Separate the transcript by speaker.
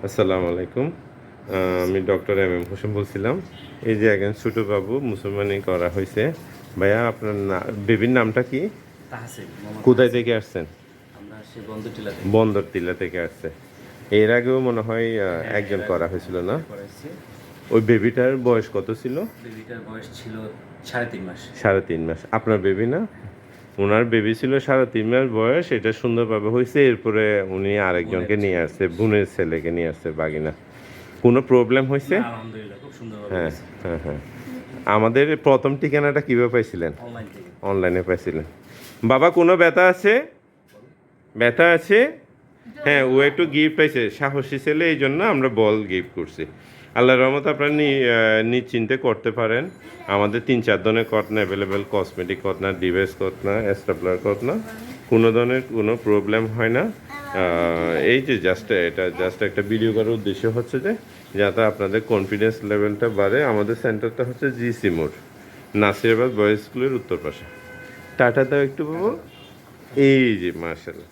Speaker 1: আসসালামু আলাইকুম। আমি ডক্টর এম হোসেন বলছিলাম। এই যে একজন ছোটো বাবু মুসলমানি করা হয়েছে। ভাইয়া আপনার বেবির নামটা কি?
Speaker 2: তাহসিন, মোহাম্মদ
Speaker 1: কোথায়
Speaker 2: তাহসিন।
Speaker 1: থেকে আসছেন?
Speaker 2: আমরা সেই বন্দরটিলা থেকে।
Speaker 1: বন্দর টিলা থেকে আসছে। এর আগেও মনে হয়
Speaker 2: হ্যাঁ,
Speaker 1: একজন
Speaker 2: এর
Speaker 1: করা
Speaker 2: আগে
Speaker 1: হয়েছিল না?
Speaker 2: একবার করাইছি।
Speaker 1: ওই বেবিটার বয়স কত ছিল?
Speaker 2: বেবিটার বয়স ছিল 3.5 মাস।
Speaker 1: 3.5 মাস। আপনার বেবি না? ওনার বেবি ছিল 3.5 মাস বয়স। এটা সুন্দরভাবে হয়েছে। এরপরে উনি
Speaker 2: বোনের
Speaker 1: আরেকজনকে নিয়ে
Speaker 2: ছেলে।
Speaker 1: আসছে, বোনের ছেলেকে নিয়ে আসছে, বাগিনা। কোনো প্রবলেম হয়েছে?
Speaker 2: না, আলহামদুলিল্লাহ খুব সুন্দরভাবে
Speaker 1: হ্যাঁ,
Speaker 2: গেছে।
Speaker 1: হ্যাঁ, হ্যাঁ। আমাদের প্রথম ঠিকানাটা কিভাবে পাইছিলেন?
Speaker 2: অনলাইন থেকে।
Speaker 1: অনলাইনে পাইছিলেন। বাবা কোনো ব্যথা আছে? ব্যথা আছে? হ্যাঁ, ও একটু গিফট পাইছে, সাহসী ছেলে, এই জন্য আমরা বল গিফট করছি। আল্লাহর রহমত আপনারা নিশ্চিন্তে করতে পারেন। আমাদের 3-4 ধরনের কটনা অ্যাভেলেবেল, কসমেটিক কটনা, ডিভাইস কটনা, স্টেপলার কটনা, কোনো ধরনের কোনো প্রবলেম হয় না। এই যে জাস্ট একটা ভিডিও করার উদ্দেশ্য হচ্ছে যে যাতে আপনাদের কনফিডেন্স লেভেলটা বাড়ে। আমাদের সেন্টারটা হচ্ছে জিসি মোড়, নাসিরাবাদ বয়েজ স্কুলের উত্তর পাশে। টাটা দাও একটু বাবু। এই যে মার্শাল্লাহ।